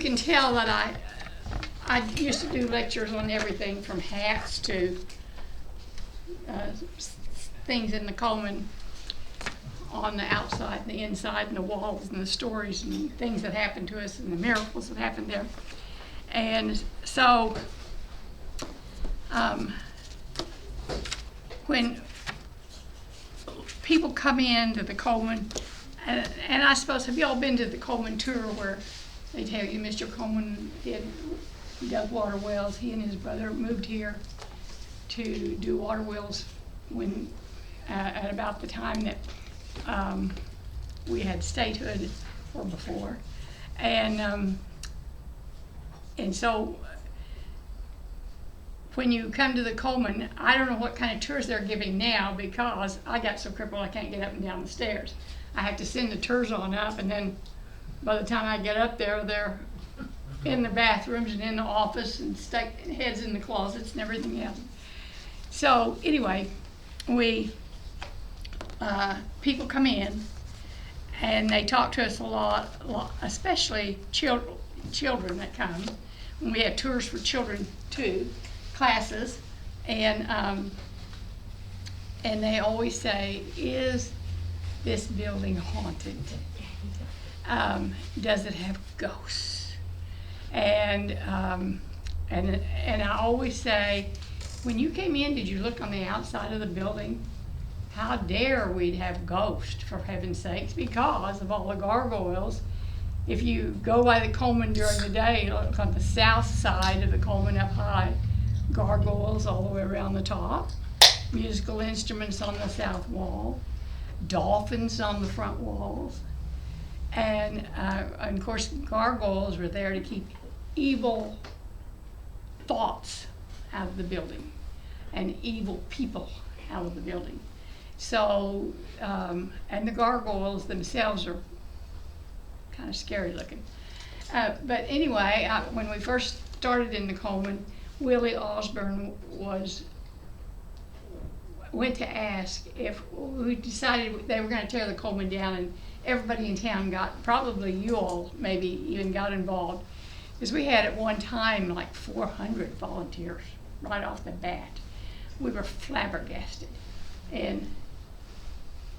can tell that I used to do lectures on everything from hats to things in the Coleman on the outside and the inside and the walls and the stories and things that happened to us and the miracles that happened there. And so when people come into the Coleman, and I suppose, have you all been to the Coleman tour where they tell you Mr. Coleman dug water wells? He and his brother moved here to do water wells when at about the time that we had statehood or before, and so when you come to the Coleman, I don't know what kind of tours they're giving now because I got so crippled I can't get up and down the stairs. I have to send the tours on up, and then by the time I get up there, they're in the bathrooms and in the office and stuck heads in the closets and everything else. So anyway, people come in and they talk to us a lot, especially children that come. And we have tours for children too, classes, and they always say, "Is this building haunted? Does it have ghosts?" And I always say, when you came in, did you look on the outside of the building? How dare we'd have ghosts, for heaven's sakes, because of all the gargoyles. If you go by the Coleman during the day, look on the south side of the Coleman up high, gargoyles all the way around the top, musical instruments on the south wall, dolphins on the front walls, and of course gargoyles were there to keep evil thoughts out of the building and evil people out of the building. So, and the gargoyles themselves are kind of scary looking. But anyway, when we first started in the Coleman, Willie Osborne went to ask if we decided they were going to tear the Coleman down, and everybody in town probably you all maybe even got involved, because we had at one time like 400 volunteers right off the bat. We were flabbergasted. And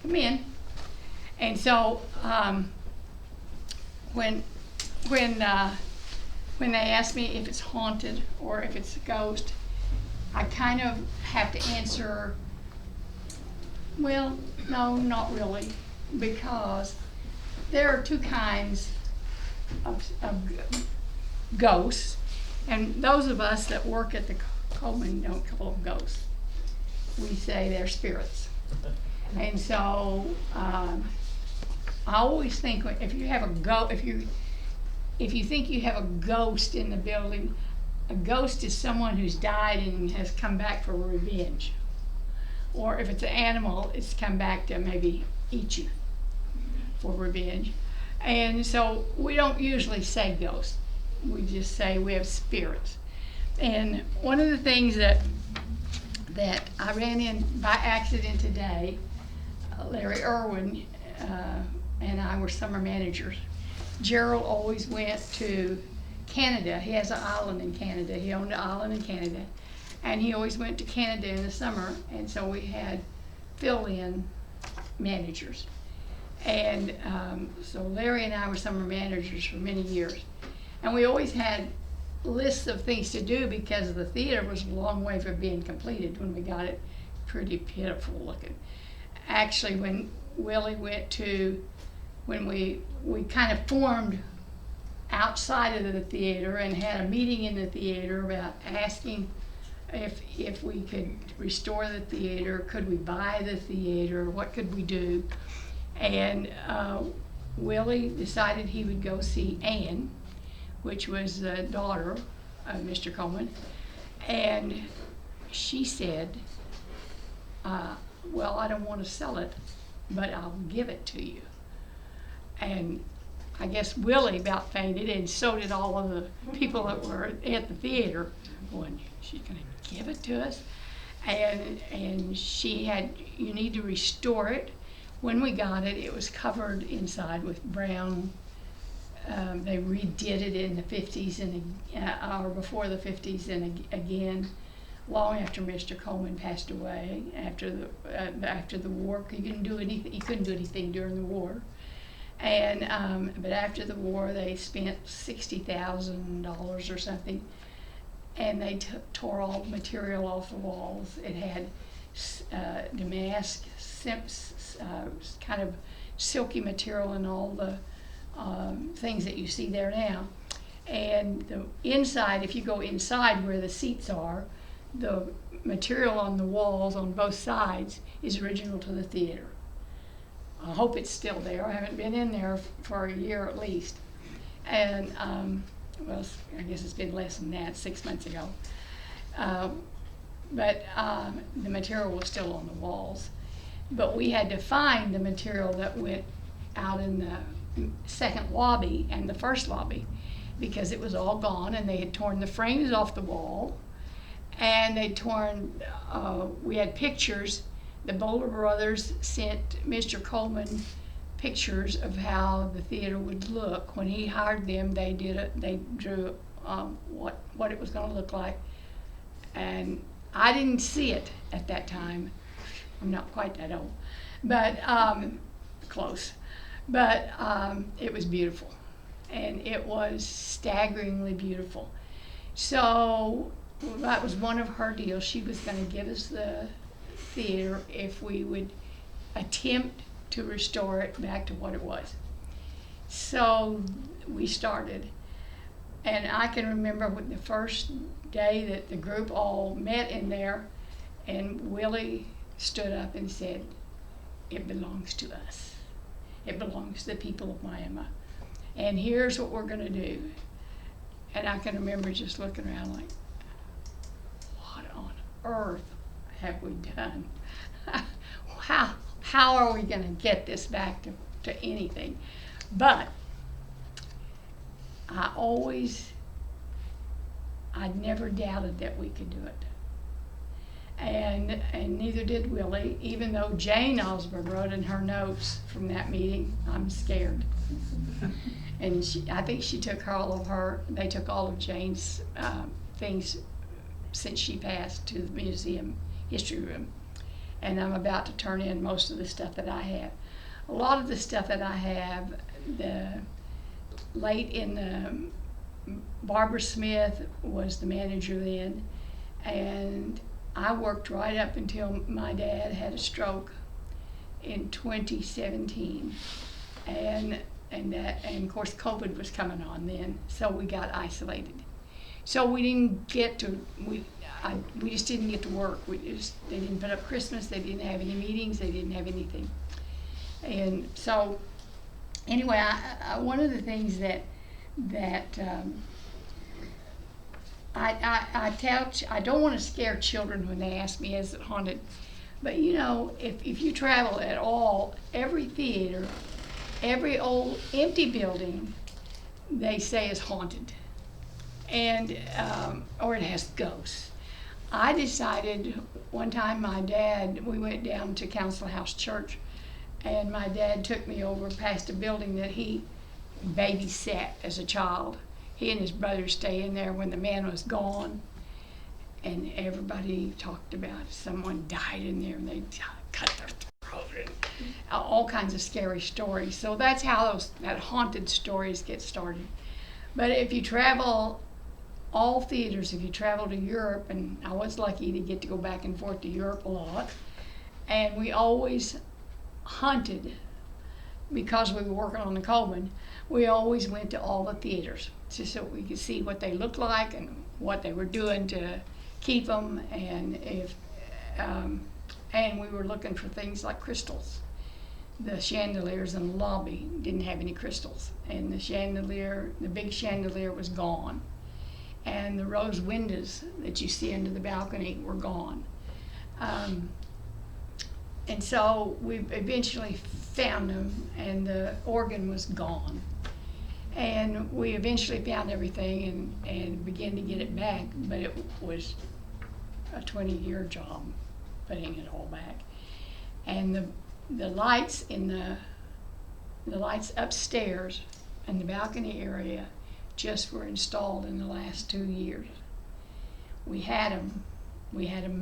come in. And so when they ask me if it's haunted or if it's a ghost, I kind of have to answer, well, no, not really, because there are two kinds of ghosts, and those of us that work at the Coleman don't call them ghosts. We say they're spirits. And so I always think if you have if you think you have a ghost in the building, a ghost is someone who's died and has come back for revenge. Or if it's an animal, it's come back to maybe eat you for revenge. And so we don't usually say ghosts. We just say we have spirits. And one of the things that I ran in by accident today, Larry Irwin and I were summer managers. Gerald always went to Canada. He has an island in Canada. He owned an island in Canada. And he always went to Canada in the summer, and so we had fill-in managers. And so Larry and I were summer managers for many years. And we always had lists of things to do because the theater was a long way from being completed when we got it pretty pitiful looking. Actually, when Willie when we kind of formed outside of the theater and had a meeting in the theater about asking if we could restore the theater, could we buy the theater, what could we do? And Willie decided he would go see Ann, which was the daughter of Mr. Coleman, and she said, well, I don't want to sell it, but I'll give it to you. And I guess Willie about fainted, and so did all of the people that were at the theater. Going, she's going to give it to us? And she had, you need to restore it. When we got it, it was covered inside with brown they redid it in the 50s or before the 50s, and again, long after Mr. Coleman passed away, after the war. He couldn't do anything during the war. And but after the war, they spent $60,000 or something, and they tore all the material off the walls. It had damask, kind of silky material, and all the things that you see there now. And the inside, if you go inside where the seats are, the material on the walls on both sides is original to the theater. I hope it's still there. I haven't been in there for a year at least. And, well, I guess it's been less than that, 6 months ago. But the material was still on the walls. But we had to find the material that went out in the second lobby and the first lobby, because it was all gone, and they had torn the frames off the wall, and they'd torn, we had pictures. The Boulder brothers sent Mr. Coleman pictures of how the theater would look. When he hired them, they drew what it was going to look like. And I didn't see it at that time. I'm not quite that old, but close. But it was beautiful, and it was staggeringly beautiful. So that was one of her deals. She was going to give us the theater if we would attempt to restore it back to what it was. So we started, and I can remember when the first day that the group all met in there, and Willie stood up and said, "It belongs to us. It belongs to the people of Miami. And here's what we're going to do." And I can remember just looking around like, what on earth have we done? How are we going to get this back to anything? But I never doubted that we could do it. And neither did Willie, even though Jane Osborne wrote in her notes from that meeting, "I'm scared." And I think they took all of Jane's things since she passed to the museum history room. And I'm about to turn in most of the stuff that I have. A lot of the stuff that I have, Barbara Smith was the manager then, and I worked right up until my dad had a stroke in 2017, and of course COVID was coming on then, so we got isolated. So we didn't get to we just didn't get to work. They didn't put up Christmas. They didn't have any meetings. They didn't have anything. And so anyway, one of the things that I don't want to scare children when they ask me, "Is it haunted?" But you know, if you travel at all, every theater, every old empty building, they say is haunted, and or it has ghosts. I decided one time, we went down to Council House Church, and my dad took me over past a building that he babysat as a child. He and his brother stay in there when the man was gone, and everybody talked about someone died in there and they cut their throat, and all kinds of scary stories. So that's how that haunted stories get started. But if you travel all theaters, if you travel to Europe, and I was lucky to get to go back and forth to Europe a lot, and we always hunted because we were working on the Coleman. We always went to all the theaters just so we could see what they looked like and what they were doing to keep them, and and we were looking for things like crystals. The chandeliers in the lobby didn't have any crystals, and the big chandelier was gone, and the rose windows that you see into the balcony were gone. And so we eventually found them, and the organ was gone. And we eventually found everything and began to get it back, but it was a 20-year job putting it all back. And the lights the lights upstairs and the balcony area just were installed in the last 2 years. We had them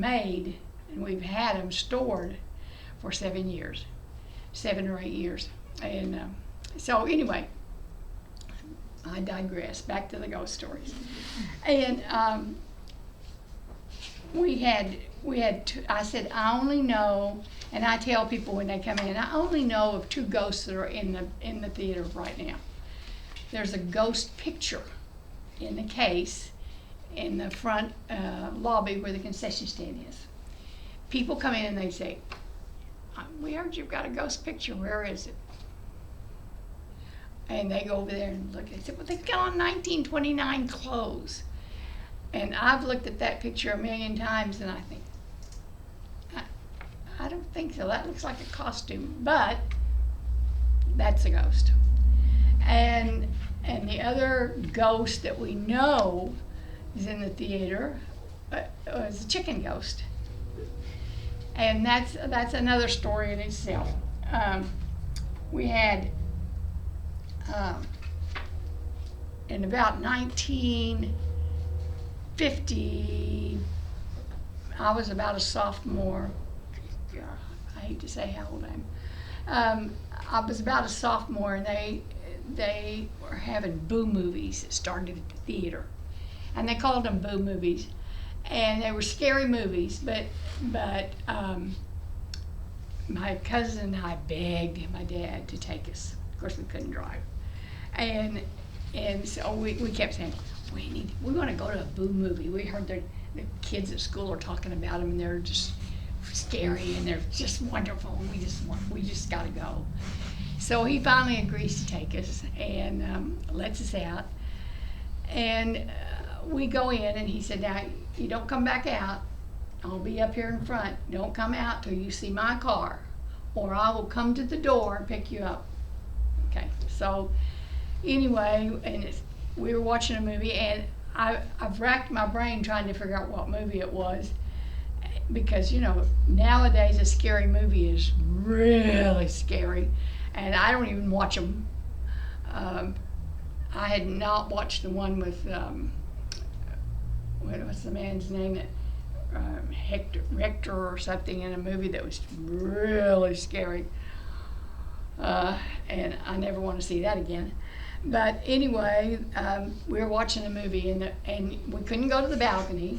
made, and we've had them stored for 7 years, 7 or 8 years. And so anyway, I digress. Back to the ghost stories. And I said, I only know, and I tell people when they come in, I only know of 2 ghosts that are in the theater right now. There's a ghost picture in the case in the front lobby where the concession stand is. People come in and they say, we heard you've got a ghost picture, where is it? And they go over there and look. They said, well, they've got on 1929 clothes. And I've looked at that picture a million times, and I think, I don't think so. That looks like a costume, but that's a ghost. And the other ghost that we know is in the theater was a chicken ghost. And that's another story in itself. We had in about 1950, I was about a sophomore. I hate to say how old I am. I was about a sophomore, and they were having boo movies that started at the theater, and they called them boo movies, and they were scary movies. But my cousin and I begged my dad to take us. Of course, we couldn't drive, and so we kept saying, we want to go to a boo movie. We heard the kids at school are talking about them, and they're just scary, and they're just wonderful, and we just got to go. So he finally agrees to take us and lets us out, and we go in, and he said, now you don't come back out. I'll be up here in front. Don't come out till you see my car, or I will come to the door and pick you up. Okay, so anyway, we were watching a movie, and I've racked my brain trying to figure out what movie it was, because nowadays a scary movie is really scary, and I don't even watch them. I had not watched the one with what's the man's name that Hector or something, in a movie that was really scary, and I never want to see that again. But anyway, we were watching a movie, and we couldn't go to the balcony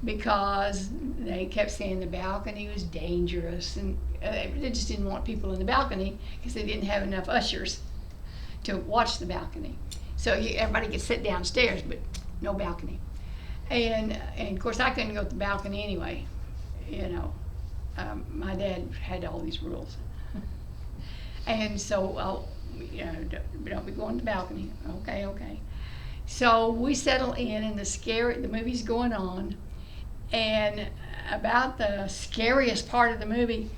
because they kept saying the balcony was dangerous, and they just didn't want people in the balcony because they didn't have enough ushers to watch the balcony. So everybody could sit downstairs, but no balcony. And of course, I couldn't go to the balcony anyway. My dad had all these rules, and so don't be going to the balcony. Okay. So we settle in, and the movie's going on, and about the scariest part of the movie,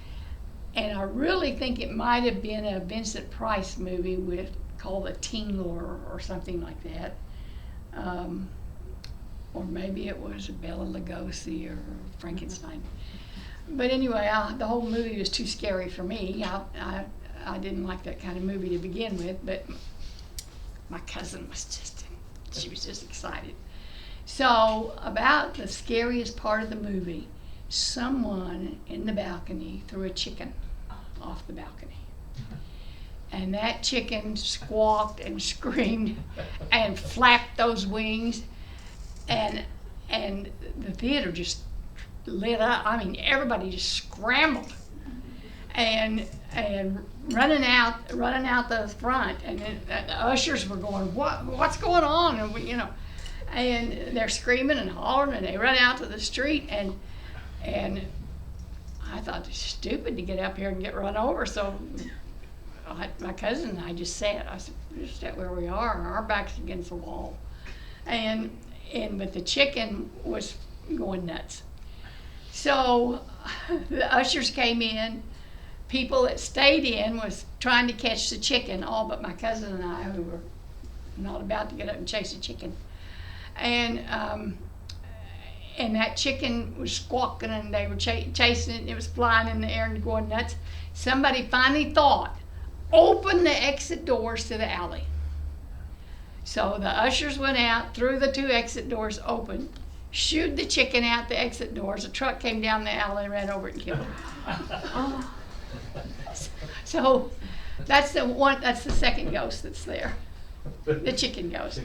and I really think it might have been a Vincent Price movie called The Teen Lure or something like that. Or maybe it was Bela Lugosi or Frankenstein. But anyway, the whole movie was too scary for me. I didn't like that kind of movie to begin with, but my cousin she was just excited. So about the scariest part of the movie, someone in the balcony threw a chicken off the balcony. And that chicken squawked and screamed and flapped those wings. And the theater just lit up. I mean, everybody just scrambled and running out the front, and the ushers were going, what's going on? And they're screaming and hollering, and they run out to the street, and I thought it's stupid to get up here and get run over. So my cousin and I just sat. I said, just sit where we are. Our backs against the wall, but the chicken was going nuts. So the ushers came in. People that stayed in was trying to catch the chicken, all but my cousin and I, who were not about to get up and chase the chicken. And that chicken was squawking, and they were chasing it, and it was flying in the air and going nuts. Somebody finally thought, open the exit doors to the alley. So the ushers went out, threw the 2 exit doors open, shooed the chicken out the exit doors. A truck came down the alley and ran over it and killed it. So that's the second ghost that's there, the chicken ghost.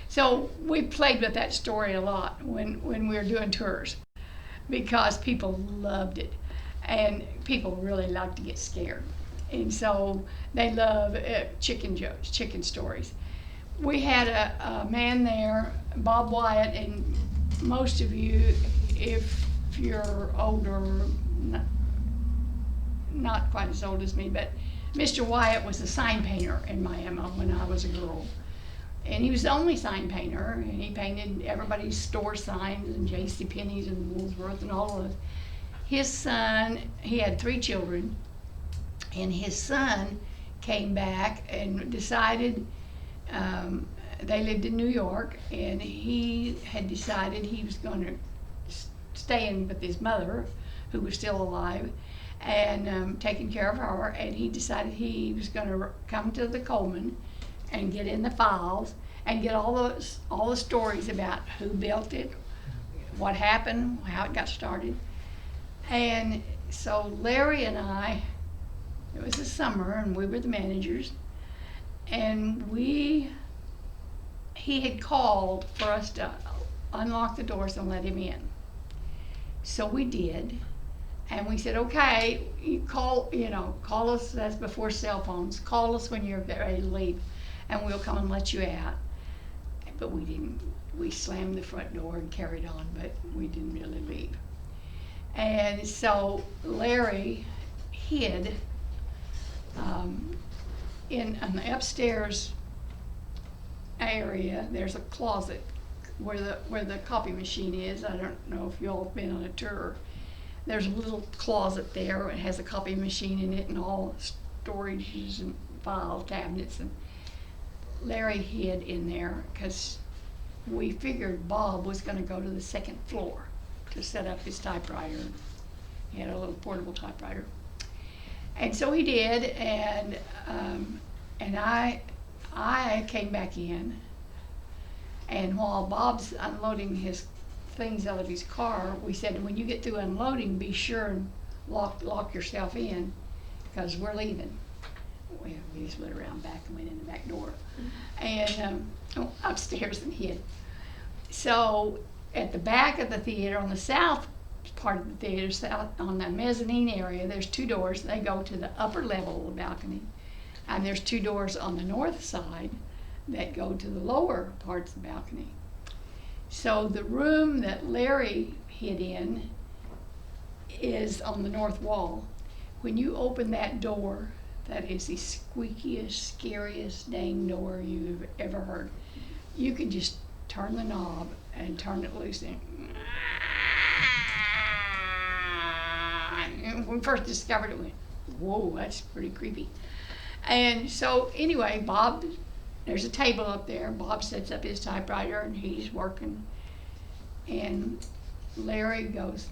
So we played with that story a lot when we were doing tours, because people loved it, and people really like to get scared, and so they love chicken jokes, chicken stories. We had a man there, Bob Wyatt, and most of you, if you're older, not quite as old as me, but Mr. Wyatt was a sign painter in Miami when I was a girl. And he was the only sign painter, and he painted everybody's store signs and JCPenney's and Woolworth and all of those. His son, he had 3 children, and his son came back and decided, they lived in New York, and he had decided he was going to stay in with his mother, who was still alive, and taking care of her, and he decided he was going to come to the Coleman and get in the files and get all the stories about who built it, what happened, how it got started. And so Larry and I, it was the summer, and we were the managers, and he had called for us to unlock the doors and let him in. So we did. And we said, okay, you call us, that's before cell phones, call us when you're ready to leave, and we'll come and let you out. But we didn't. We slammed the front door and carried on, but we didn't really leave. And so Larry hid in the upstairs area. There's a closet where the copy machine is. I don't know if you all have been on a tour. There's a little closet there. It has a copy machine in it and all storages and file cabinets. And Larry hid in there because we figured Bob was going to go to the 2nd floor to set up his typewriter. He had a little portable typewriter. And so he did, and I came back in, and while Bob's unloading his things out of his car, we said, when you get through unloading, be sure and lock yourself in, because we're leaving. We just went around back and went in the back door, and upstairs and hid. So at the back of the theater, on the south part of the theater, south on the mezzanine area, there's 2 doors. They go to the upper level of the balcony, and there's 2 doors on the north side that go to the lower parts of the balcony. So the room that Larry hid in is on the north wall. When you open that door, that is the squeakiest, scariest dang door you've ever heard. You can just turn the knob and turn it loose, and when we first discovered it, we went, whoa, that's pretty creepy. And so anyway, Bob, there's a table up there. Bob sets up his typewriter and he's working. And Larry goes,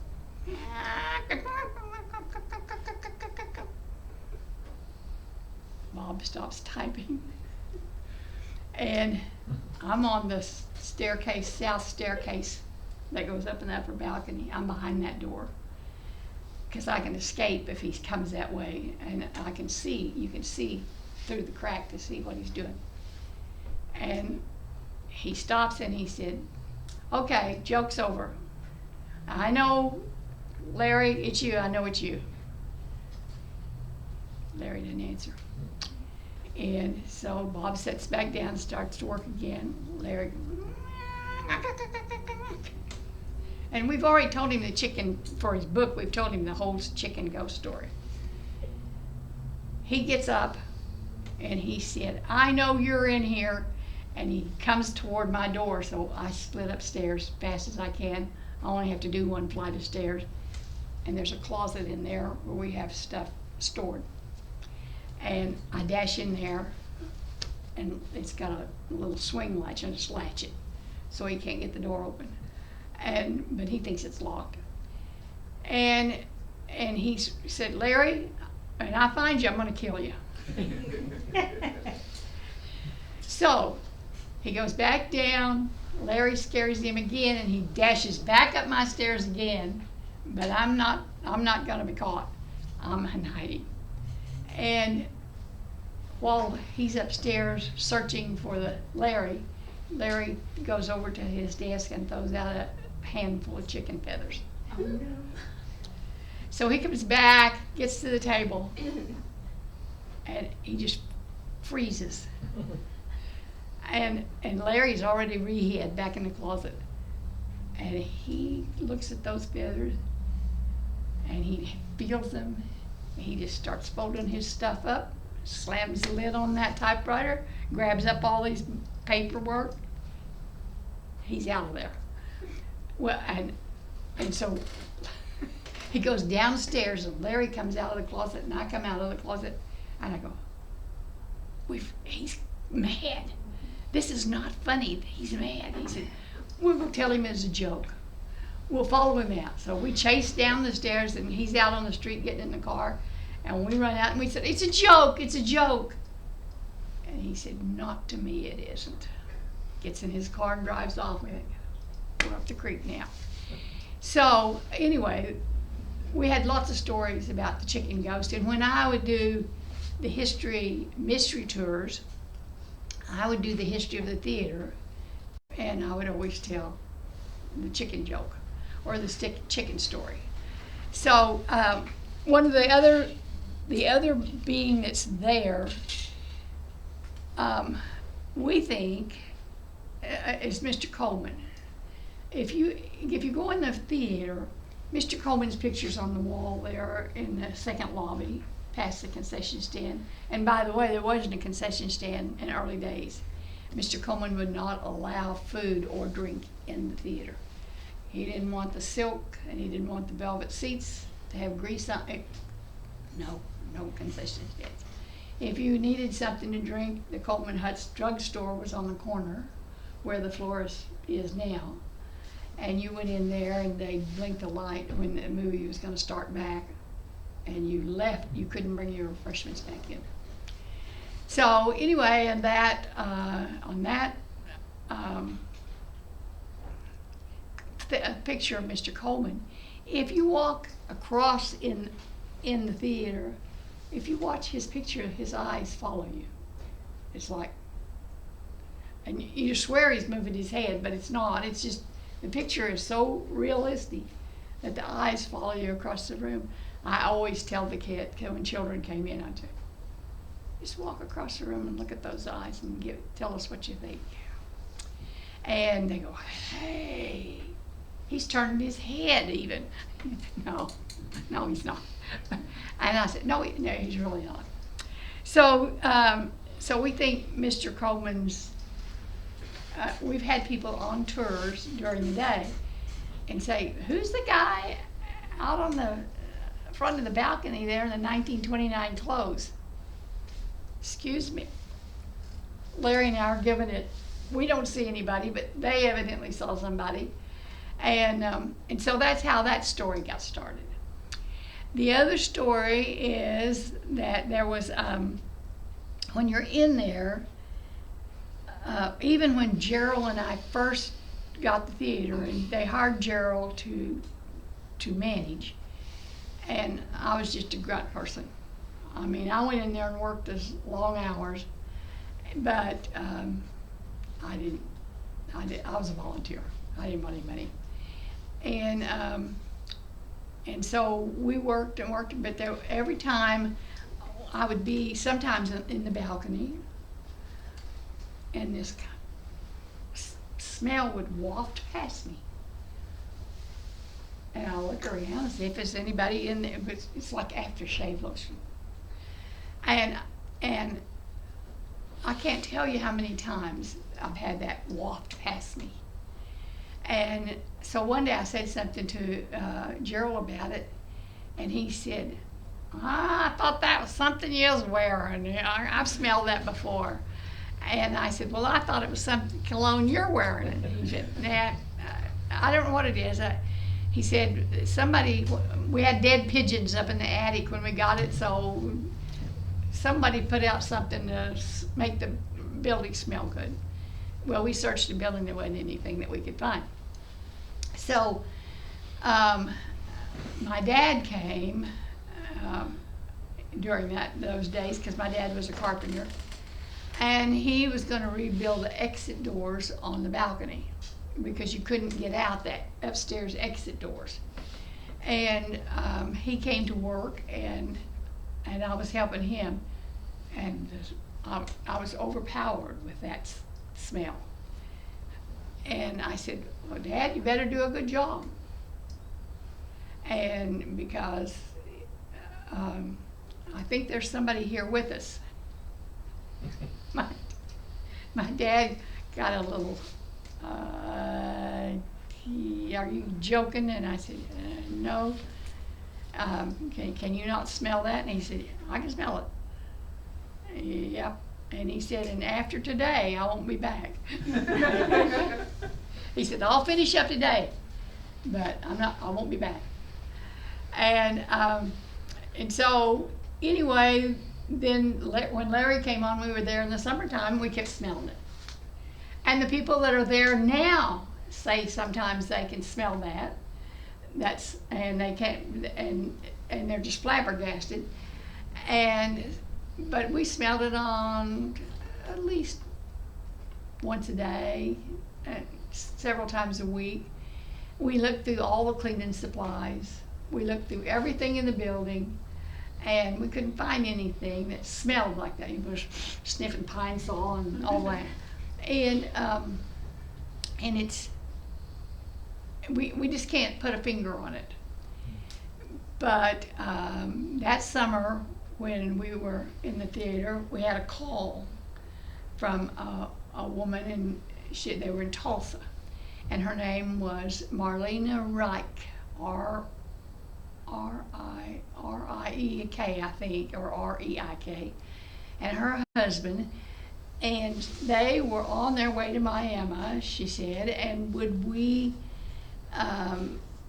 Bob stops typing. And I'm on the staircase, south staircase that goes up in the upper balcony. I'm behind that door, because I can escape if he comes that way, and I can see, you can see through the crack to see what he's doing. And he stops and he said, okay, joke's over. I know, Larry, it's you, I know it's you. Larry didn't answer. And so Bob sits back down, starts to work again. Larry, and we've already told him the chicken, for his book, we've told him the whole chicken ghost story. He gets up and he said, I know you're in here. And he comes toward my door, so I split upstairs as fast as I can. I only have to do 1 flight of stairs. And there's a closet in there where we have stuff stored. And I dash in there, and it's got a little swing latch, and I just latch it so he can't get the door open. But he thinks it's locked. And he said, Larry, when I find you, I'm going to kill you. So He goes back down. Larry scares him again, and he dashes back up my stairs again. But I'm not gonna be caught. I'm hiding. And while he's upstairs searching for Larry goes over to his desk and throws out a handful of chicken feathers. Oh no. So he comes back, gets to the table, and he just freezes. And Larry's already re-hid back in the closet. And he looks at those feathers, and he feels them, and he just starts folding his stuff up, slams the lid on that typewriter, grabs up all these paperwork. He's out of there. Well, and so he goes downstairs, and Larry comes out of the closet, and I come out of the closet, and I go, he's mad. This is not funny. He's mad. He said, we will tell him it's a joke. We'll follow him out. So we chase down the stairs, and he's out on the street getting in the car, and we run out, and we said, it's a joke, it's a joke. And he said, not to me it isn't. Gets in his car and drives off with it. We're up the creek now. So anyway, we had lots of stories about the chicken ghost, and when I would do the history mystery tours, I would do the history of the theater, and I would always tell the chicken joke or the chicken story. So one of the other being that's there, we think is Mr. Coleman. If you go in the theater, Mr. Coleman's picture's on the wall there in the second lobby, past the concession stand. And by the way, there wasn't a concession stand in early days. Mr. Coleman would not allow food or drink in the theater. He didn't want the silk, and he didn't want the velvet seats to have grease on it. No concession stands. If you needed something to drink, the Coleman Hut's drugstore was on the corner where the florist is now. And you went in there, and they'd blink the light when the movie was going to start back, and you left. You couldn't bring your refreshments back in. So anyway, and that picture of Mr. Coleman, if you walk across in the theater, if you watch his picture, his eyes follow you. It's like, and you swear he's moving his head, but it's not. It's just, the picture is so realistic that the eyes follow you across the room. I always tell the kid, when children came in, I'd say, just walk across the room and look at those eyes and tell us what you think. And they go, hey, he's turning his head even. No, he's not. And I said, no, he's really not. So we think Mr. Coleman's, we've had people on tours during the day and say, who's the guy out on the front of the balcony there in the 1929 clothes? Excuse me. Larry and I are giving it, we don't see anybody, but they evidently saw somebody. And so that's how that story got started. The other story is that there was, when you're in there, even when Gerald and I first got the theater, and they hired Gerald to manage, and I was just a grunt person. I mean, I went in there and worked as long hours, but I was a volunteer. I didn't want any money. And so we worked, but every time I would be sometimes in the balcony, and this smell would waft past me. And I'll look around and see if there's anybody in there. It's like aftershave lotion. And I can't tell you how many times I've had that waft past me. And so one day I said something to Gerald about it, and he said, I thought that was something you was wearing. I've smelled that before. And I said, well, I thought it was some cologne you're wearing. And he said, nah, I don't know what it is. He said, we had dead pigeons up in the attic when we got it, so somebody put out something to make the building smell good. well, we searched the building, there wasn't anything that we could find. So my dad came during those days, because my dad was a carpenter, and he was going to rebuild the exit doors on the balcony because you couldn't get out that upstairs exit doors. And he came to work, and I was helping him, and I was overpowered with that smell. And I said, well, Dad, you better do a good job. And because I think there's somebody here with us. My dad got a little, are you joking? And I said, no. Can you not smell that? And he said, I can smell it. Yep. And he said, and after today, I won't be back. He said, I'll finish up today, but I won't be back. And so anyway, then when Larry came on, we were there in the summertime, we kept smelling it. And the people that are there now say sometimes they can smell that. And they can't, and they're just flabbergasted. But we smelled it on at least once a day, several times a week. We looked through all the cleaning supplies. We looked through everything in the building, and we couldn't find anything that smelled like that. We were sniffing pine sol and all that. And it's, we just can't put a finger on it. But that summer, when we were in the theater, we had a call from a woman, and they were in Tulsa, and her name was Marlena Reich, R-I-E-K, I think, or R-E-I-K, and her husband, and they were on their way to Miami, she said, and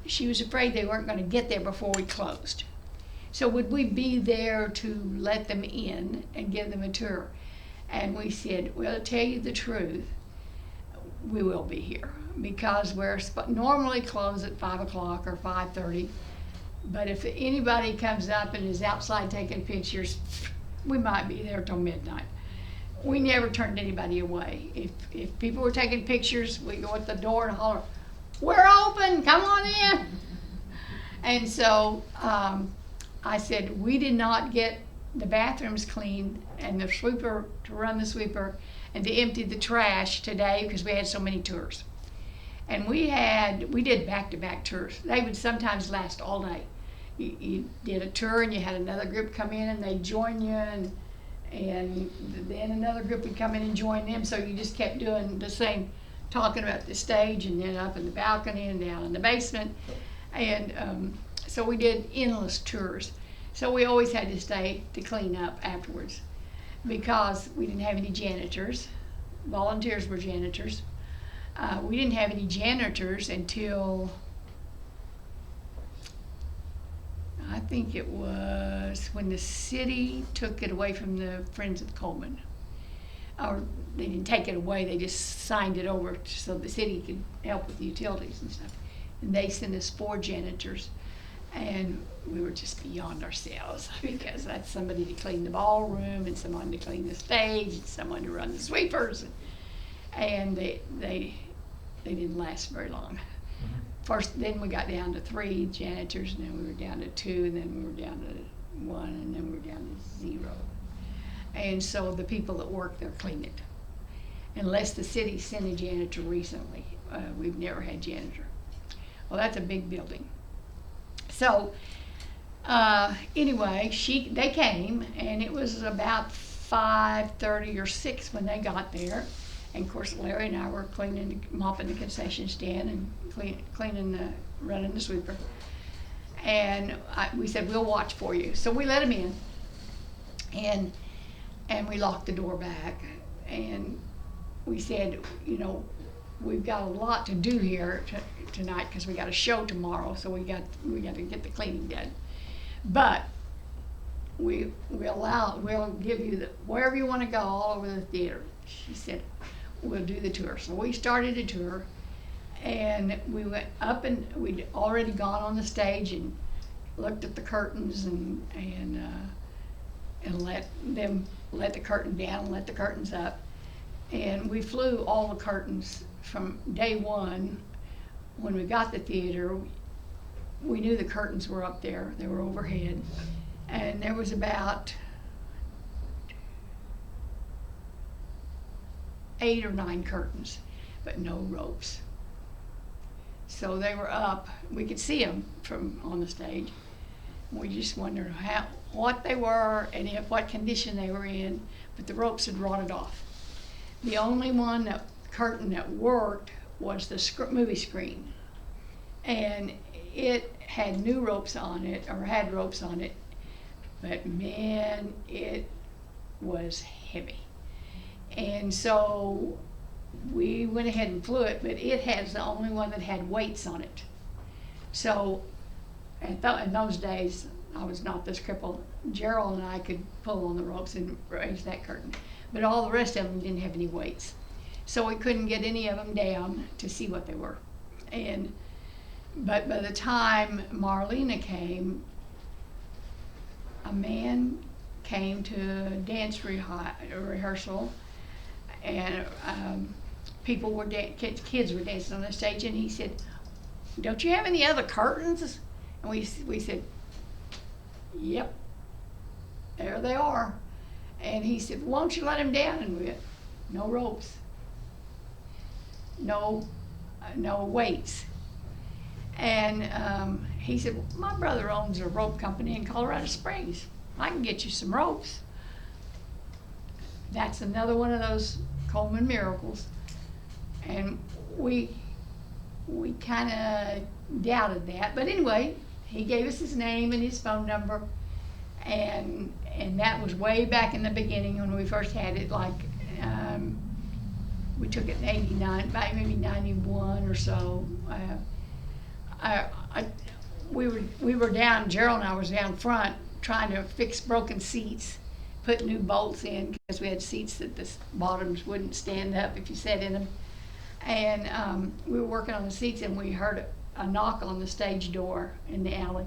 she was afraid they weren't going to get there before we closed. So would we be there to let them in and give them a tour? And we said, well, to tell you the truth, we will be here, because we're normally closed at 5 o'clock or 5:30. But if anybody comes up and is outside taking pictures, we might be there till midnight. We never turned anybody away. If people were taking pictures, we go at the door and holler, we're open, come on in. And so I said, we did not get the bathrooms cleaned and the sweeper, to run the sweeper and to empty the trash today because we had so many tours. And we did back-to-back tours. They would sometimes last all day. You did a tour and you had another group come in and they'd join you, and then another group would come in and join them. So you just kept doing the same, talking about the stage and then up in the balcony and down in the basement. And so we did endless tours. So we always had to stay to clean up afterwards because we didn't have any janitors. Volunteers were janitors. We didn't have any janitors until I think it was when the city took it away from the Friends of Coleman. Or they didn't take it away, they just signed it over so the city could help with the utilities and stuff. And they sent us 4 janitors, and we were just beyond ourselves because that's somebody to clean the ballroom and someone to clean the stage and someone to run the sweepers. And they didn't last very long. First, then we got down to 3 janitors, and then we were down to 2, and then we were down to 1, and then we were down to 0. And so the people that work there clean it. Unless the city sent a janitor recently. We've never had janitor. Well, that's a big building. So anyway, they came, and it was about 5:30 or 6 when they got there. And of course, Larry and I were mopping the concession stand and running the sweeper. And we said, we'll watch for you. So we let them in, and we locked the door back. And we said, we've got a lot to do here tonight because we got a show tomorrow, so we got to get the cleaning done. But we'll give you wherever you want to go all over the theater. She said, we'll do the tour. So we started a tour, and we went up, and we'd already gone on the stage and looked at the curtains and let the curtain down and let the curtains up. And we flew all the curtains from day one. When we got the theater, we knew the curtains were up there. They were overhead. And there was about 8 or 9 curtains, but no ropes. So they were up. We could see them from on the stage. We just wondered what they were and what condition they were in, but the ropes had rotted off. The only curtain that worked was the movie screen, and it had new ropes on it, or had ropes on it, but man, it was heavy. And so we went ahead and flew it, but it has the only one that had weights on it. So in those days, I was not this crippled. Gerald and I could pull on the ropes and raise that curtain, but all the rest of them didn't have any weights. So we couldn't get any of them down to see what they were. But by the time Marlena came, a man came to dance rehearsal, and kids were dancing on the stage, and he said, "Don't you have any other curtains?" And we said, "Yep, there they are." And he said, "Why don't you let him down?" And we went, "No ropes, no weights." And he said, "Well, my brother owns a rope company in Colorado Springs. I can get you some ropes." That's another one of those Coleman miracles. And we kind of doubted that, but anyway, he gave us his name and his phone number, and that was way back in the beginning when we first had it. We took it in '89, maybe '91 or so. We were down. Gerald and I was down front trying to fix broken seats, put new bolts in, because we had seats that the bottoms wouldn't stand up if you sat in them. And we were working on the seats, and we heard a knock on the stage door in the alley.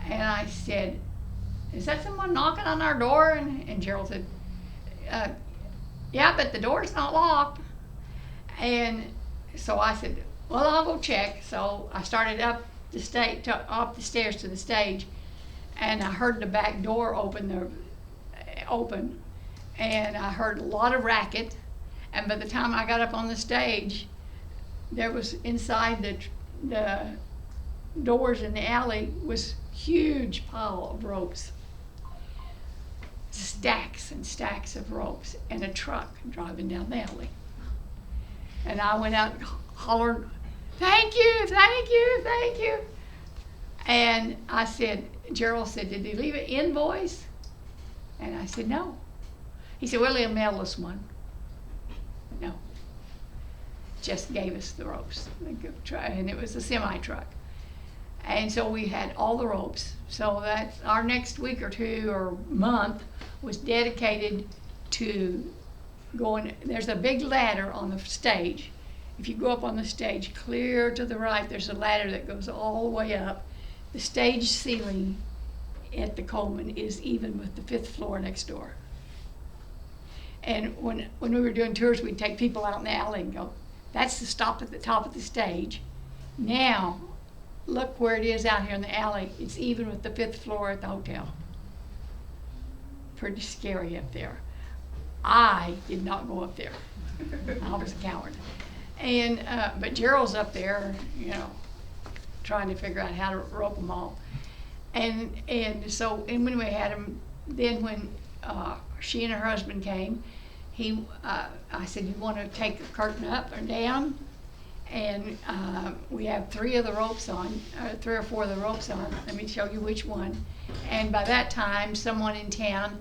And I said, "Is that someone knocking on our door?" And Gerald said, "Yeah, but the door's not locked." And so I said, "Well, I'll go check." So I started up the stairs to the stage, and I heard the back door open, and I heard a lot of racket. And by the time I got up on the stage, there was inside the doors in the alley was huge pile of ropes, stacks and stacks of ropes, and a truck driving down the alley. And I went out and hollered, "Thank you, thank you, thank you." And I said, Gerald said, "Did he leave an invoice?" And I said, "No." He said, "Well, he'll mail us one." No, just gave us the ropes, and it was a semi truck. And so we had all the ropes. So that our next week or two or month was dedicated to going. There's a big ladder on the stage. If you go up on the stage, clear to the right, there's a ladder that goes all the way up. The stage ceiling at the Coleman is even with the 5th floor next door. And when we were doing tours, we'd take people out in the alley and go, "That's the stop at the top of the stage. Now, look where it is out here in the alley. It's even with the 5th floor at the hotel." Pretty scary up there. I did not go up there. I was a coward. And but Gerald's up there, trying to figure out how to rope them all. And when we had them, then when she and her husband came, I said, "You want to take the curtain up or down?" And we have 3 or 4 of the ropes on. Let me show you which one. And by that time, someone in town,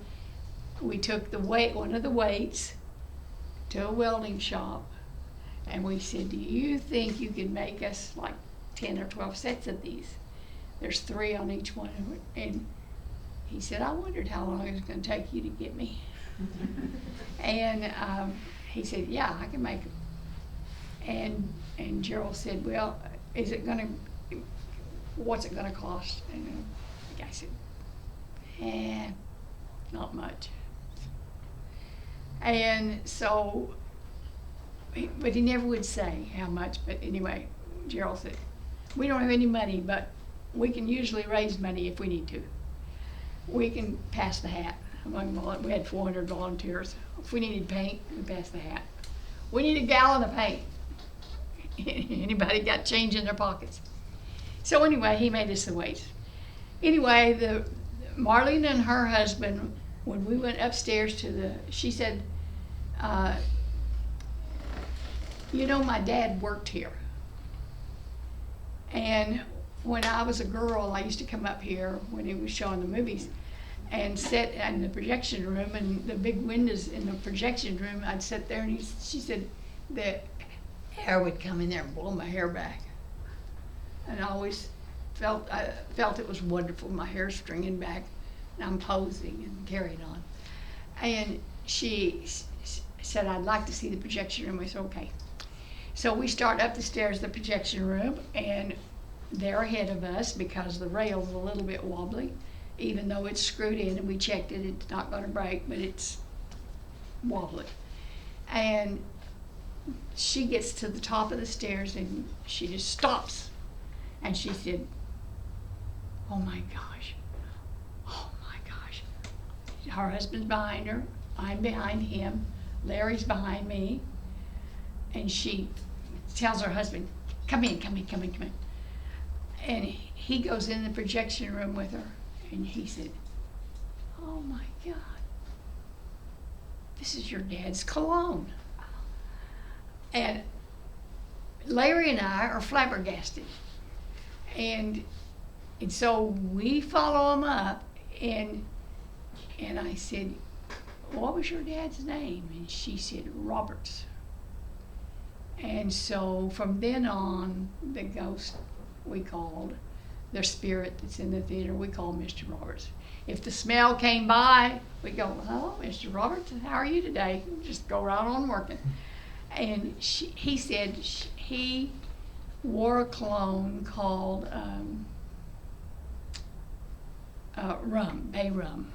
we took one of the weights to a welding shop, and we said, "Do you think you could make us like 10 or 12 sets of these? There's 3 on each one." And he said, "I wondered how long it was going to take you to get me." And he said, yeah, I can make them. And Gerald said, well, what's it gonna cost? And the guy said, not much. And so, but he never would say how much, but anyway, Gerald said, we don't have any money, but we can usually raise money if we need to. We can pass the hat. We had 400 volunteers. If we needed paint, we passed the hat. We need a gallon of paint. Anybody got change in their pockets? So anyway, he made us the weights. Anyway, Marlene and her husband, when we went upstairs she said, you know, my dad worked here. And when I was a girl, I used to come up here when he was showing the movies and sit in the projection room, and the big windows in the projection room, I'd sit there, and she said the air would come in there and blow my hair back. And I always felt it was wonderful, my hair stringing back, and I'm posing and carrying on. And she said, I'd like to see the projection room. I said, okay. So we start up the stairs, the projection room, and they're ahead of us because the rail's a little bit wobbly. Even though it's screwed in and we checked it, it's not going to break, but it's wobbly. And she gets to the top of the stairs and she just stops. And she said, oh my gosh, oh my gosh. Her husband's behind her, I'm behind him, Larry's behind me. And she tells her husband, come in. And he goes in the projection room with her. And he said, oh my God, this is your dad's cologne. And Larry and I are flabbergasted. And so we follow him up, and I said, what was your dad's name? And she said, Roberts. And so from then on, the ghost we called, their spirit that's in the theater, we call Mr. Roberts. If the smell came by, we go, hello, Mr. Roberts, how are you today? Just go right on working. And he said he wore a cologne called Bay Rum.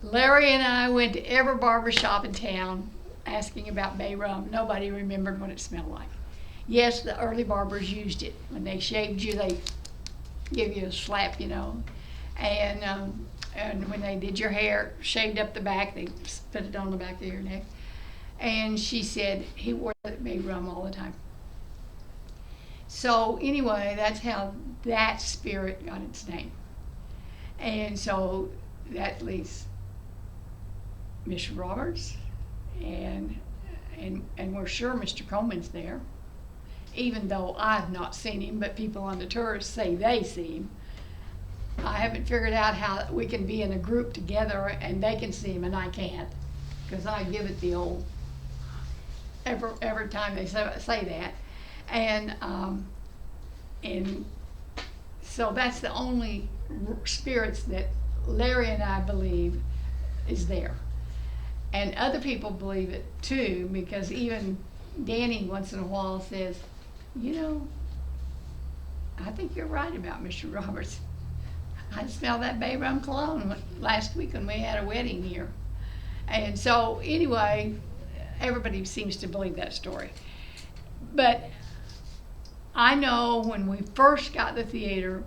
Larry and I went to every barber shop in town asking about Bay Rum. Nobody remembered what it smelled like. Yes, the early barbers used it. When they shaved you, they give you a slap, you know. And when they did your hair, shaved up the back, they put it on the back of your neck. And she said he wore Bay Rum all the time. So anyway, that's how that spirit got its name. And so that leaves Mr. Roberts, and we're sure Mr. Coleman's there, even though I've not seen him, but people on the tours say they see him. I haven't figured out how we can be in a group together and they can see him and I can't, because I give it the old every time they say that. And so that's the only spirits that Larry and I believe is there. And other people believe it too, because even Danny once in a while says, you know, I think you're right about Mr. Roberts. I smelled that Bay Rum cologne last week when we had a wedding here. And so anyway, everybody seems to believe that story. But I know when we first got the theater,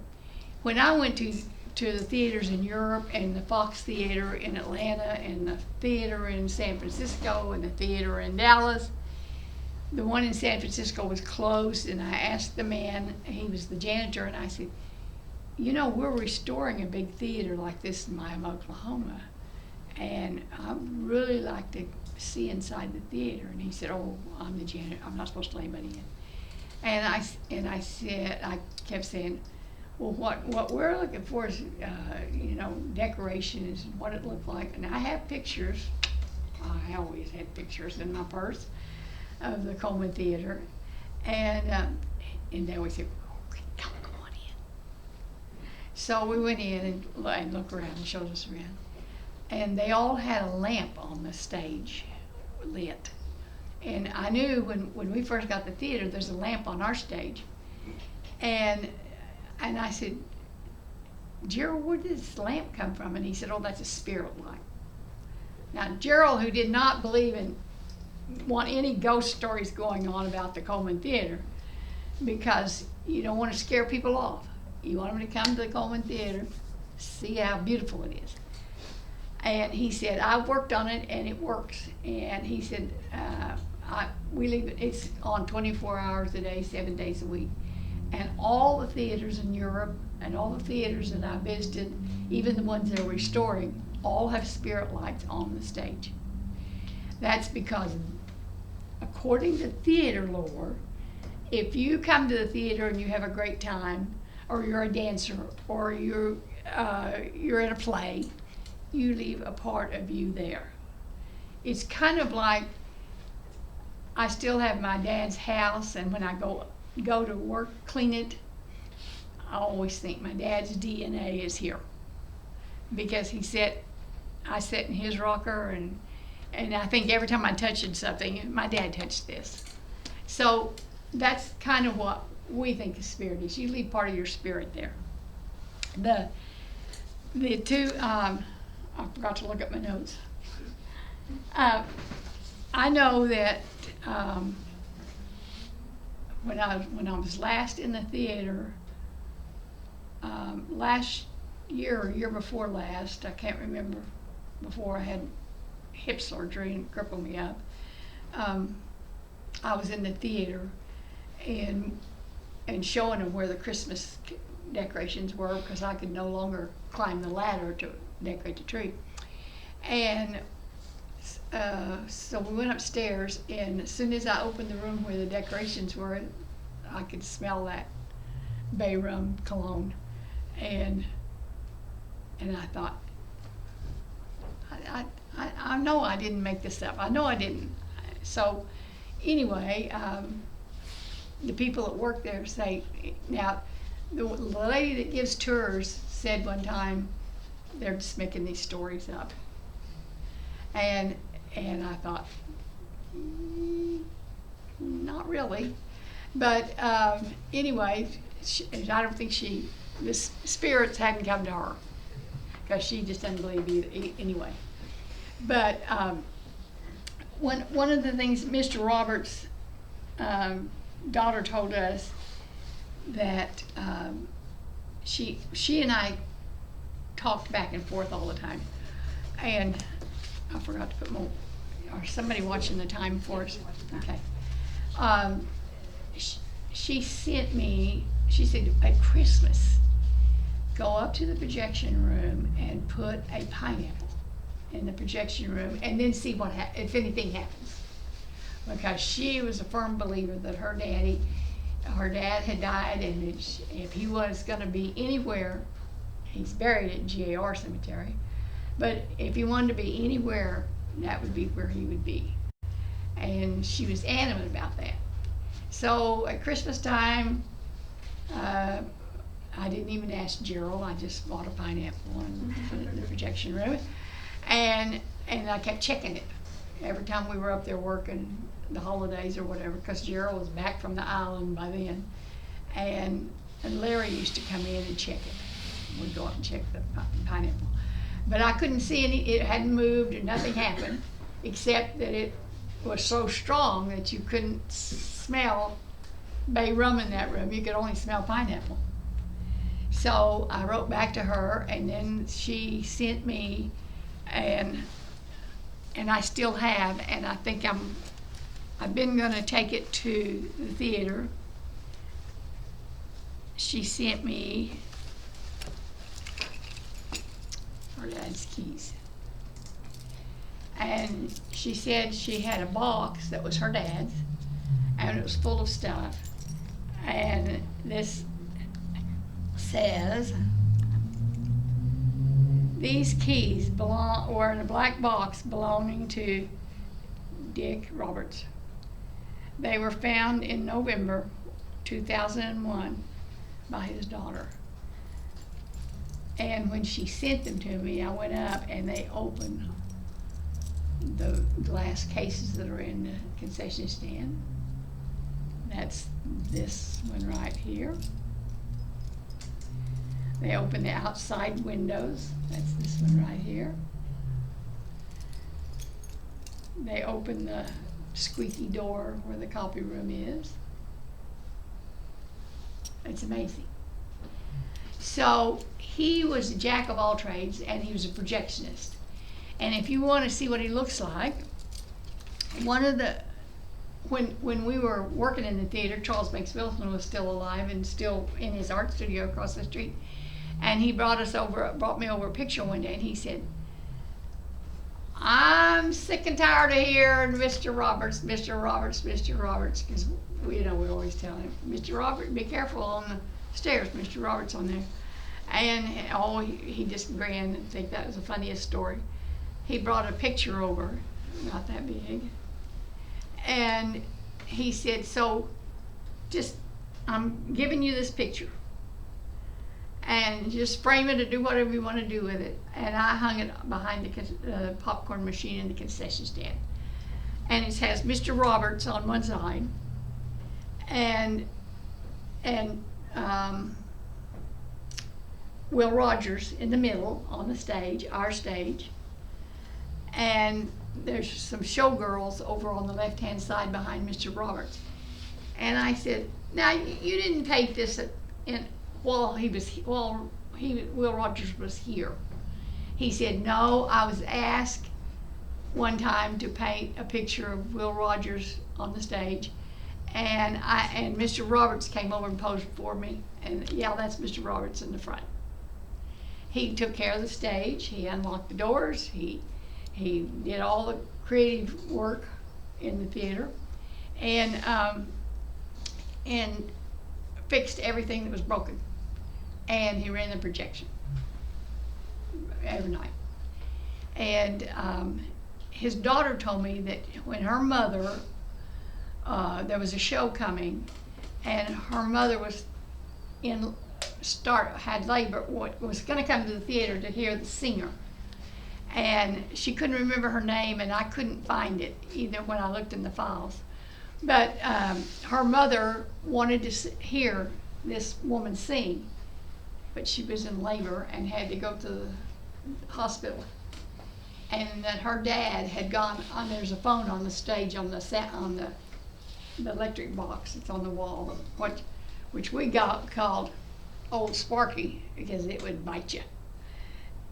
when I went to the theaters in Europe, and the Fox Theater in Atlanta, and the theater in San Francisco, and the theater in Dallas, the one in San Francisco was closed, and I asked the man, he was the janitor, and I said, you know, we're restoring a big theater like this in Miami, Oklahoma, and I'd really like to see inside the theater. And he said, oh, I'm the janitor, I'm not supposed to let anybody in. And I kept saying, well, what we're looking for is, you know, decorations and what it looked like. And I have pictures. I always had pictures in my purse of the Coleman Theater. And they always said, okay, come on in. So we went in and looked around and showed us around. And they all had a lamp on the stage lit. And I knew when we first got the theater, there's a lamp on our stage. And I said, Gerald, where did this lamp come from? And he said, oh, that's a spirit light. Now, Gerald, who did not believe in, want any ghost stories going on about the Coleman Theater, because you don't want to scare people off. You want them to come to the Coleman Theater, see how beautiful it is. And he said, I've worked on it and it works. And he said, we leave it, it's on 24 hours a day, 7 days a week. And all the theaters in Europe and all the theaters that I visited, even the ones they're restoring, all have spirit lights on the stage. That's because, according to theater lore, if you come to the theater and you have a great time, or you're a dancer, or you're in a play, you leave a part of you there. It's kind of like, I still have my dad's house, and when I go to work, clean it, I always think my dad's DNA is here. Because I sat in his rocker, and I think every time I touched something, my dad touched this. So that's kind of what we think a spirit is. You leave part of your spirit there. The two, I forgot to look at my notes. I know that when I was last in the theater, last year or year before last, I can't remember, before I had hip surgery and crippled me up, I was in the theater and showing them where the Christmas decorations were, because I could no longer climb the ladder to decorate the tree. And so we went upstairs, and as soon as I opened the room where the decorations were, I could smell that bay rum cologne. And I thought, I know I didn't make this up. I know I didn't. So anyway, the people that work there say, now the lady that gives tours said one time, they're just making these stories up. And I thought, not really. But anyway, I don't think the spirits hadn't come to her, because she just doesn't believe either, anyway. But one of the things Mr. Roberts' daughter told us, that she and I talked back and forth all the time. And I forgot to put more, or somebody watching the time for us? Okay. She sent me, she said, at Christmas, go up to the projection room and put a pineapple in the projection room, and then see if anything happens. Because she was a firm believer that her dad had died, and if he was going to be anywhere, he's buried at GAR Cemetery, but if he wanted to be anywhere, that would be where he would be. And she was adamant about that. So at Christmas time, I didn't even ask Gerald. I just bought a pineapple and put it in the projection room, and I kept checking it every time we were up there working the holidays or whatever, because Gerald was back from the island by then, and Larry used to come in and check it. We'd go up and check the pineapple, but I couldn't see it hadn't moved, and nothing happened, except that it was so strong that you couldn't smell bay rum in that room. You could only smell pineapple. So I wrote back to her, and then she sent me, and I still have, and I think I've been going to take it to the theater. She sent me her dad's keys. And she said she had a box that was her dad's, and it was full of stuff. And this says, these keys were in a black box belonging to Dick Roberts. They were found in November 2001 by his daughter. And when she sent them to me, I went up and they opened the glass cases that are in the concession stand. That's this one right here. They open the outside windows. That's this one right here. They open the squeaky door where the copy room is. It's amazing. So he was a jack of all trades, and he was a projectionist. And if you want to see what he looks like, when we were working in the theater, Charles Banks Wilson was still alive and still in his art studio across the street. And he brought me over a picture one day, and he said, "I'm sick and tired of hearing Mr. Roberts, Mr. Roberts, Mr. Roberts," because we always tell him, "Mr. Roberts, be careful on the stairs, Mr. Roberts on there." And he just grinned and think that was the funniest story. He brought a picture over, not that big, and he said, "So, I'm giving you this picture, and just frame it or do whatever you want to do with it." And I hung it behind the popcorn machine in the concession stand. And it has Mr. Roberts on one side, and Will Rogers in the middle on the stage, our stage. And there's some showgirls over on the left-hand side behind Mr. Roberts. And I said, "Now, you didn't take this while Will Rogers was here." He said, "No, I was asked one time to paint a picture of Will Rogers on the stage, and Mr. Roberts came over and posed for me, and yeah, that's Mr. Roberts in the front." He took care of the stage. He unlocked the doors. He did all the creative work in the theater, and fixed everything that was broken. And he ran the projection every night. And his daughter told me that when her mother, there was a show coming, and her mother was had labor, was going to come to the theater to hear the singer. And she couldn't remember her name, and I couldn't find it either when I looked in the files. But her mother wanted to hear this woman sing, but she was in labor and had to go to the hospital. And that her dad had gone on. There's a phone on the stage on the electric box that's on the wall, which we called Old Sparky because it would bite you.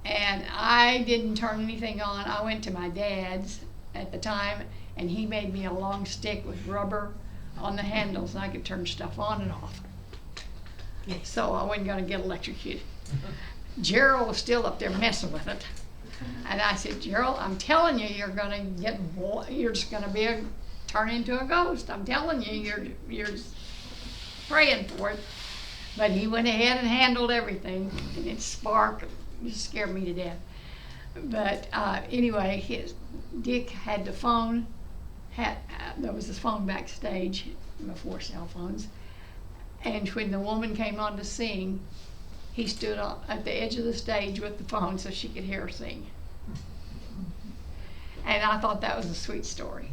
And I didn't turn anything on. I went to my dad's at the time, and he made me a long stick with rubber on the handles, and I could turn stuff on and off. So I wasn't going to get electrocuted. Gerald was still up there messing with it. And I said, "Gerald, I'm telling you, you're just going to turn into a ghost. I'm telling you, you're praying for it." But he went ahead and handled everything, and it sparked. It just scared me to death. But anyway, Dick had the phone. There was this phone backstage before cell phones. And when the woman came on to sing, he stood at the edge of the stage with the phone so she could hear her sing. And I thought that was a sweet story.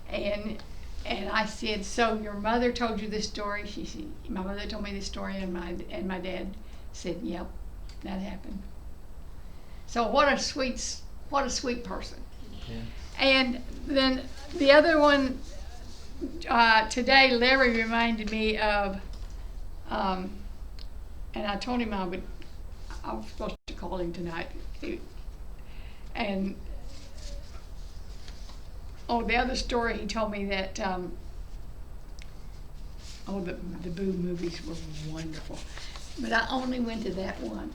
And I said, "So your mother told you this story?" She said, "My mother told me this story," and my dad said, "Yep, that happened." So what a sweet person. Yeah. And then the other one today, Larry reminded me of, and I told him I was supposed to call him tonight, and the other story he told me that the Boo movies were wonderful, but I only went to that one.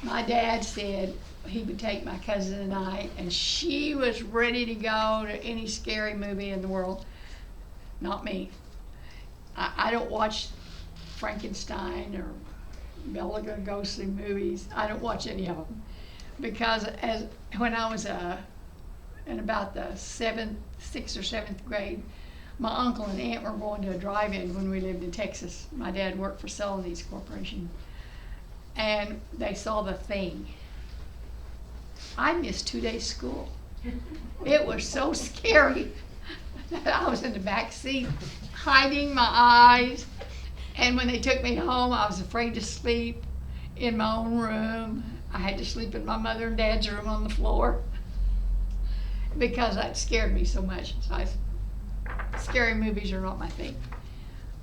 My dad said he would take my cousin and I, and she was ready to go to any scary movie in the world. Not me. I don't watch Frankenstein or Bela Lugosi movies. I don't watch any of them because when I was in about the 6th or 7th grade, my uncle and aunt were going to a drive-in when we lived in Texas. My dad worked for Celanese Corporation, and they saw The Thing. I missed 2 days school It was so scary that I was in the back seat, hiding my eyes. And when they took me home, I was afraid to sleep in my own room. I had to sleep in my mother and dad's room on the floor because that scared me so much. Scary movies are not my thing.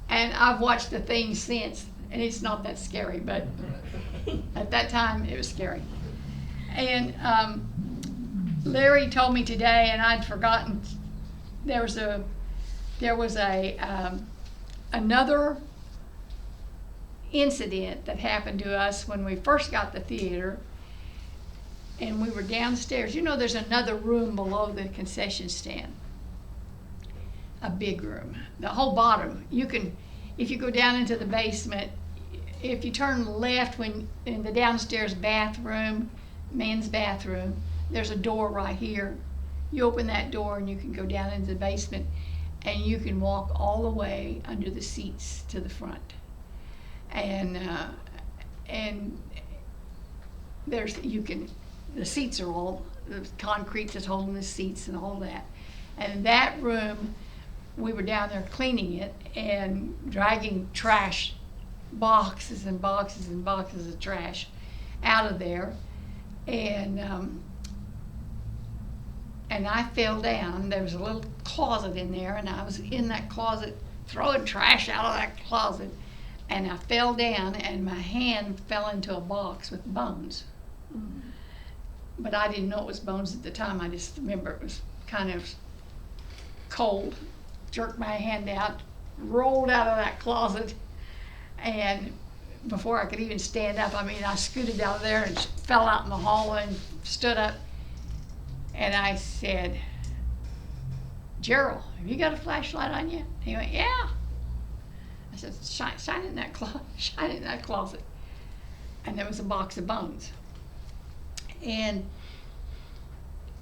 And I've watched The Thing since, and it's not that scary, but at that time it was scary. And Larry told me today, and I'd forgotten, there was another incident that happened to us when we first got the theater, and we were downstairs. You know, there's another room below the concession stand, a big room. The whole bottom, you can, if you go down into the basement, if you turn left when in the downstairs bathroom, men's bathroom, there's a door right here. You open that door and you can go down into the basement, and you can walk all the way under the seats to the front. And there's, the seats are all, the concrete is holding the seats and all that. And that room, we were down there cleaning it and dragging trash, boxes and boxes and boxes of trash out of there. And I fell down. There was a little closet in there, and I was in that closet throwing trash out of that closet. And I fell down, and my hand fell into a box with bones. Mm-hmm. But I didn't know it was bones at the time. I just remember it was kind of cold. Jerked my hand out, rolled out of that closet, and before I could even stand up, I mean, I scooted out of there and fell out in the hallway and stood up. And I said, "Gerald, have you got a flashlight on you?" He went, "Yeah." I said, shine it in that closet. And there was a box of bones. And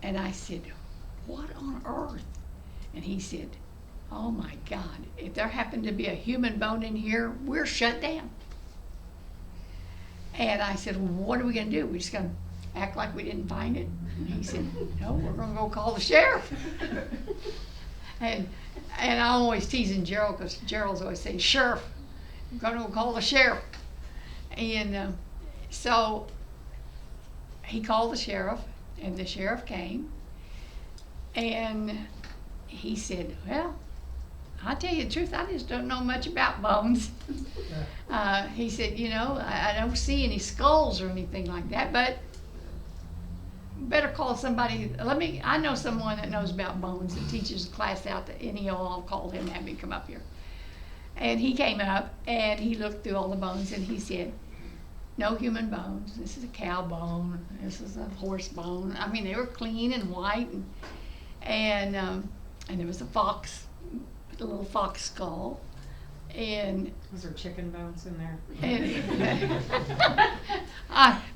I said, "What on earth?" And he said, "Oh my God, if there happened to be a human bone in here, we're shut down." And I said, "Well, what are we going to do? We're just going to act like we didn't find it?" And he said, "No, we're going to go call the sheriff." And I'm always teasing Gerald, because Gerald's always saying, "Sheriff, I'm going to go call the sheriff." And so he called the sheriff, and the sheriff came, and he said, "Well, I'll tell you the truth, I just don't know much about bones." He said, "You know, I don't see any skulls or anything like that, but better call somebody. I know someone that knows about bones that teaches a class out at NEO. I'll call him and have him come up here." And he came up, and he looked through all the bones, and he said, "No human bones. This is a cow bone. This is a horse bone." I mean, they were clean and white, and there was a fox, a little fox skull, and was there chicken bones in there? And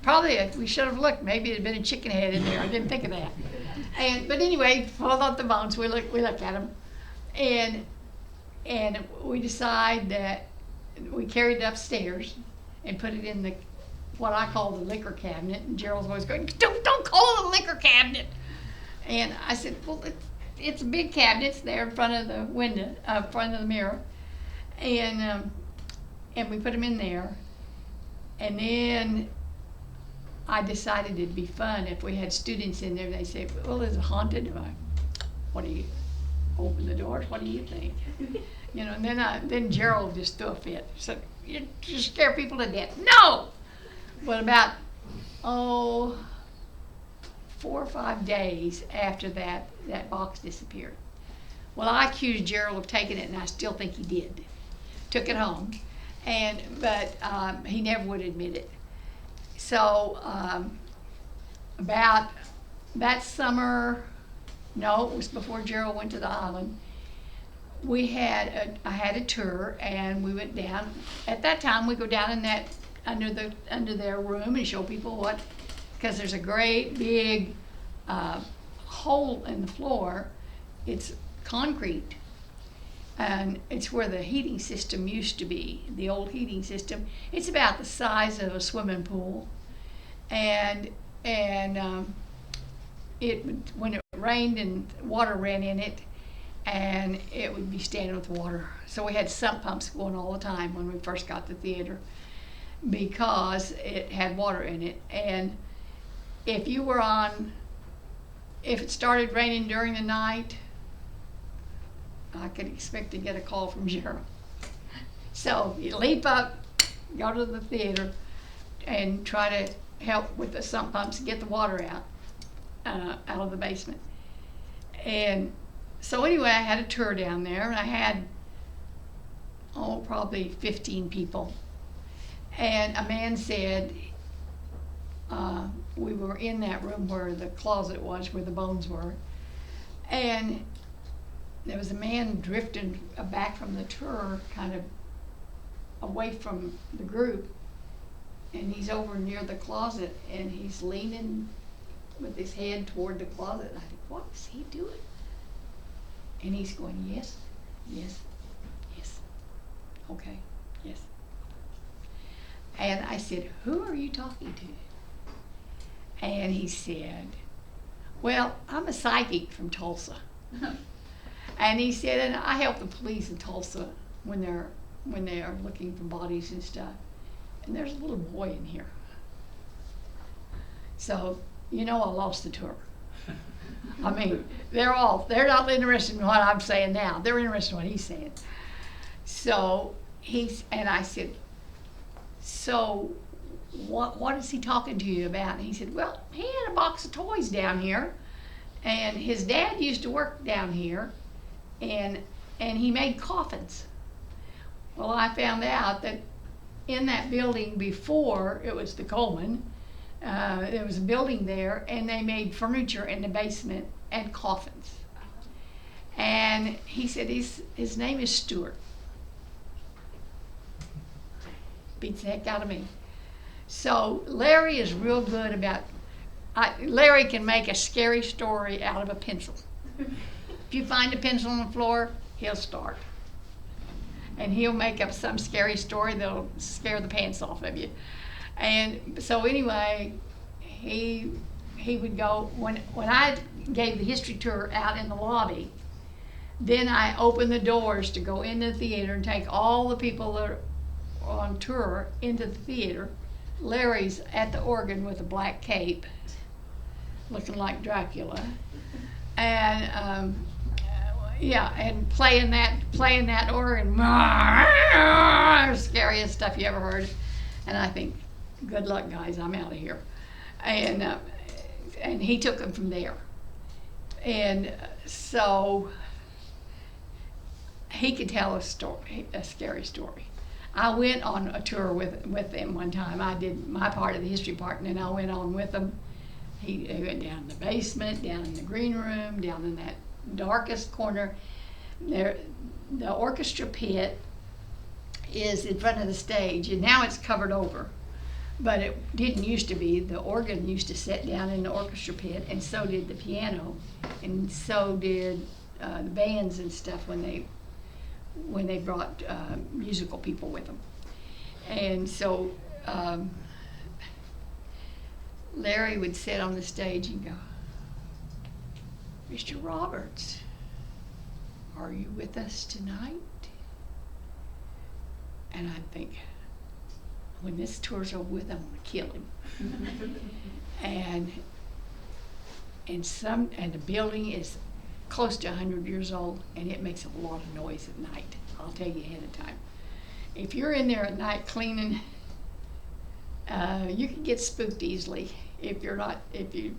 probably we should have looked. Maybe it had been a chicken head in there. I didn't think of that. But anyway, pulled out the bones. We looked at them, and we decided that we carried it upstairs and put it in what I call the liquor cabinet. And Gerald's always going, "Don't call it a liquor cabinet." And I said, "Well, it's a big cabinet. It's there in front of the window, front of the mirror." And we put them in there. And then I decided it'd be fun if we had students in there. They say, "Well, is it haunted?" What do you open the doors? What do you think? You know. And then Gerald just threw a fit. He said, "You scare people to death." No. But about 4 or 5 days after that box disappeared. Well, I accused Gerald of taking it, and I still think he did. Took it home, but he never would admit it. So about that summer, no, it was before Gerald went to the island, I had a tour, and we went down. At that time, we go down in that under their room and show people because there's a great big hole in the floor. It's concrete, and it's where the heating system used to be, the old heating system. It's about the size of a swimming pool, and when it It rained and water ran in it, and it would be standing with water. So we had sump pumps going all the time when we first got the theater because it had water in it. And if it started raining during the night, I could expect to get a call from Cheryl. So you leap up, go to the theater, and try to help with the sump pumps and get the water out of the basement. And so anyway, I had a tour down there, and I had, probably 15 people. And a man said, we were in that room where the closet was, where the bones were, and there was a man drifting back from the tour, kind of away from the group, and he's over near the closet, and he's leaning with his head toward the closet. And I think, what is he doing? And he's going, yes, yes, yes, okay, yes. And I said, who are you talking to? And he said, well, I'm a psychic from Tulsa. And he said, and I help the police in Tulsa when they are looking for bodies and stuff. And there's a little boy in here. So, I lost the tour. I mean, they're not interested in what I'm saying now. They're interested in what he's saying. So and I said, so what is he talking to you about? And he said, well, he had a box of toys down here, and his dad used to work down here, and he made coffins. Well, I found out that in that building before it was the Coleman, there was a building there, and they made furniture in the basement and coffins. And he said his name is Stuart. Beats the heck out of me. So Larry is real good about, Larry can make a scary story out of a pencil. If you find a pencil on the floor, he'll start. And he'll make up some scary story that'll scare the pants off of you. And so anyway, he would go, when I gave the history tour out in the lobby, then I opened the doors to go into the theater and take all the people that are on tour into the theater. Larry's at the organ with a black cape, looking like Dracula. And and playing that organ, scariest stuff you ever heard. And I think, good luck, guys, I'm out of here. And he took them from there. And so he could tell a scary story. I went on a tour with them one time. I did my part of the history part, and then I went on with them. He went down in the basement, down in the green room, down in that darkest corner. There, the orchestra pit is in front of the stage, and now it's covered over. But it didn't used to be. The organ used to sit down in the orchestra pit, and so did the piano, and so did the bands and stuff when they brought musical people with them. And so Larry would sit on the stage and go, Mr. Roberts, are you with us tonight? And I'd think, when this tour's over with, I'm gonna kill him. and the building is close to 100 years old, and it makes a lot of noise at night. I'll tell you ahead of time. If you're in there at night cleaning, you can get spooked easily if you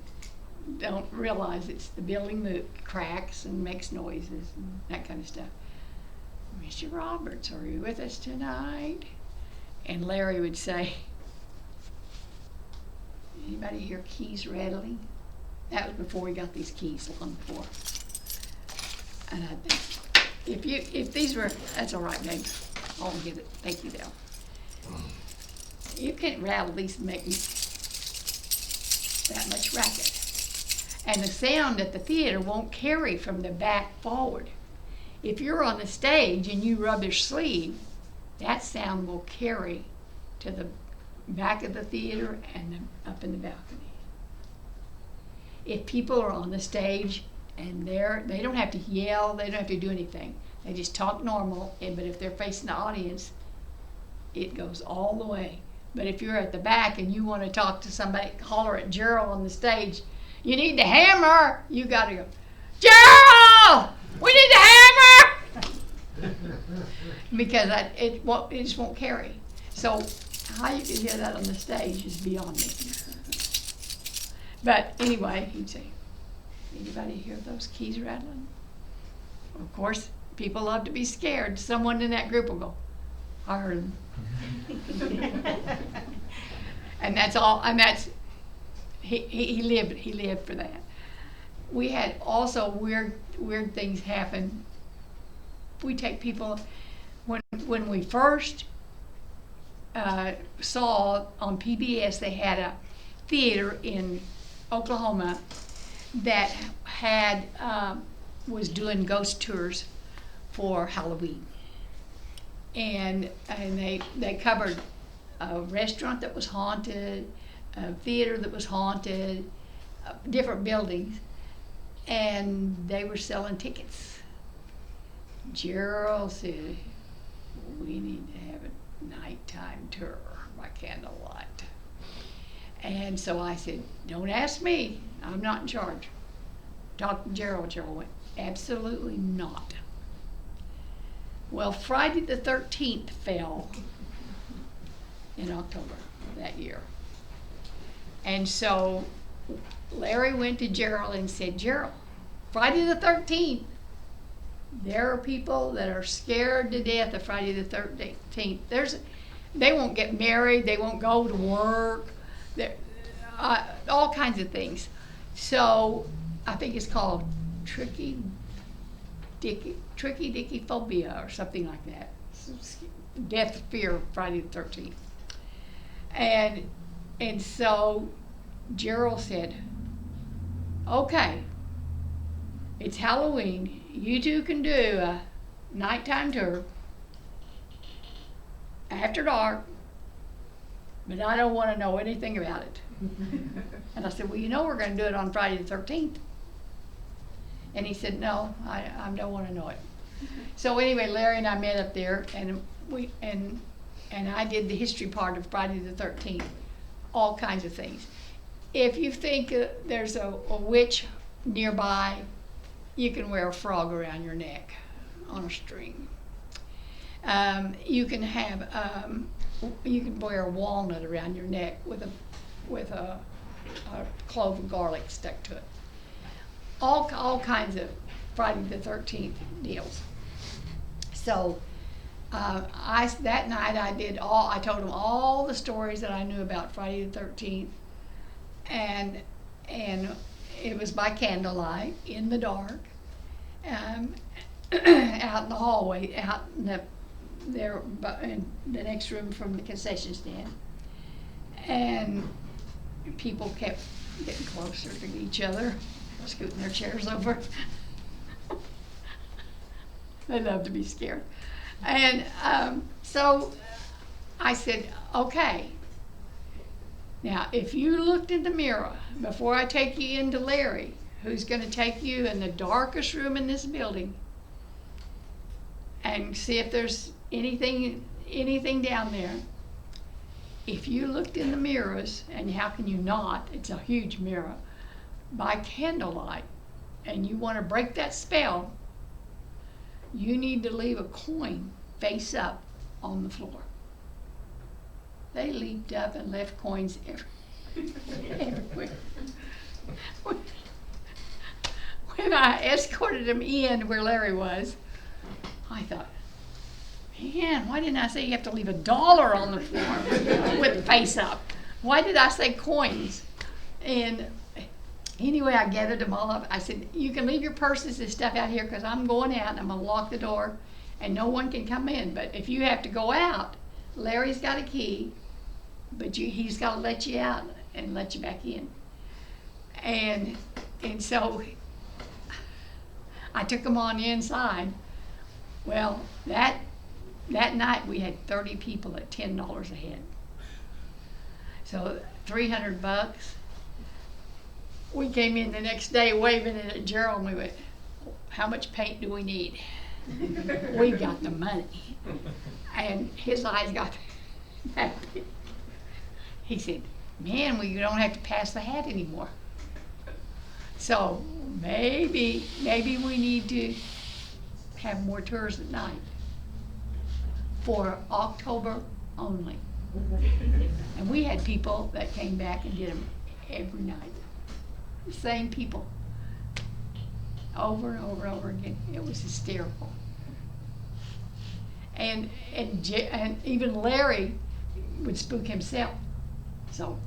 don't realize it's the building that cracks and makes noises and that kind of stuff. Mr. Roberts, are you with us tonight? And Larry would say, anybody hear keys rattling? That was before we got these keys, long before. And I'd think, if these were, that's all right, babe. I'll get it. Thank you, Dale. You can't rattle these and make me that much racket. And the sound at the theater won't carry from the back forward. If you're on the stage and you rub your sleeve, that sound will carry to the back of the theater and up in the balcony. if people are on the stage and they don't have to yell, they don't have to do anything. They just talk normal, but if they're facing the audience, it goes all the way. But if you're at the back and you want to talk to somebody, holler at Gerald on the stage, you need the hammer, you got to go, Gerald, we need the hammer! Because it just won't carry. So how you can hear that on the stage is beyond me. But anyway, he'd say, anybody hear those keys rattling? Of course, people love to be scared. Someone in that group will go, I heard him. And that's all, and that's, he lived for that. We had also weird things happen. We take people, when we first saw on PBS, they had a theater in Oklahoma that had was doing ghost tours for Halloween, and they covered a restaurant that was haunted, a theater that was haunted, different buildings, and they were selling tickets. Gerald said, we need to have a nighttime tour by candlelight. And so I said, don't ask me, I'm not in charge. Talk to Gerald. Gerald went, absolutely not. Well, Friday the 13th fell in October that year. And so Larry went to Gerald and said, Gerald, Friday the 13th, there are people that are scared to death of Friday the 13th. They won't get married, they won't go to work, all kinds of things. So I think it's called tricky dicky phobia or something like that. Death fear of Friday the 13th. And so Gerald said, okay, it's Halloween. You two can do a nighttime tour after dark, but I don't want to know anything about it. And I said, well, you know we're going to do it on Friday the 13th. And he said, no, I don't want to know it. So anyway, Larry and I met up there, and I did the history part of Friday the 13th, all kinds of things. If you think there's a witch nearby, you can wear a frog around your neck on a string. You can wear a walnut around your neck with a clove of garlic stuck to it. All kinds of Friday the 13th deals. So that night I told them all the stories that I knew about Friday the 13th, and it was by candlelight in the dark, out in the hallway, out in in the next room from the concession stand, and people kept getting closer to each other, scooting their chairs over. They love to be scared. And so I said, okay, now if you looked in the mirror before I take you into Larry, who's going to take you in the darkest room in this building and see if there's anything down there. If you looked in the mirrors, and how can you not, it's a huge mirror, by candlelight, and you want to break that spell, you need to leave a coin face up on the floor. They leaped up and left coins everywhere. When I escorted them in where Larry was, I thought, man, why didn't I say you have to leave $1 on the floor with face up? Why did I say coins? And anyway, I gathered them all up. I said, you can leave your purses and stuff out here because I'm going out and I'm going to lock the door and no one can come in. But if you have to go out, Larry's got a key, but he's got to let you out and let you back in. And so I took them on the inside. Well, that night we had 30 people at $10 a head. So $300. we came in the next day waving it at Gerald and we went, how much paint do we need? We got the money. And his eyes got happy. He said, man, we don't have to pass the hat anymore. So maybe we need to have more tours at night for October only. And we had people that came back and did them every night. The same people. Over and over and over again. It was hysterical. And even Larry would spook himself. So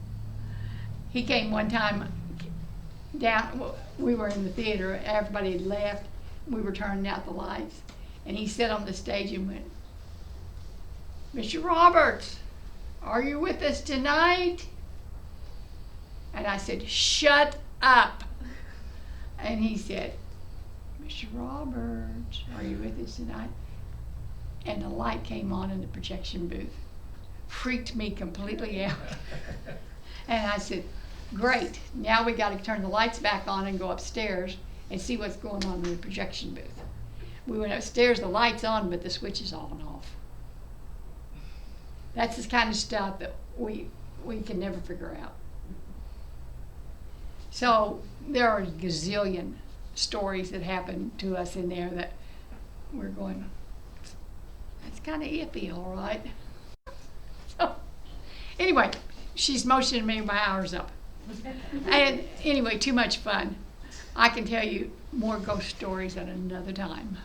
he came one time down, we were in the theater, everybody had left, we were turning out the lights, and he sat on the stage and went, Mr. Roberts, are you with us tonight? And I said, shut up. And he said, Mr. Roberts, are you with us tonight? And the light came on in the projection booth. Freaked me completely out. And I said, great, now we got to turn the lights back on and go upstairs and see what's going on in the projection booth. We went upstairs, the light's on, but the switch is on and off. That's the kind of stuff that we can never figure out. So there are a gazillion stories that happened to us in there that we're going, that's kind of iffy, all right. So anyway, she's motioning me, my hour's up. And anyway, too much fun. I can tell you more ghost stories at another time.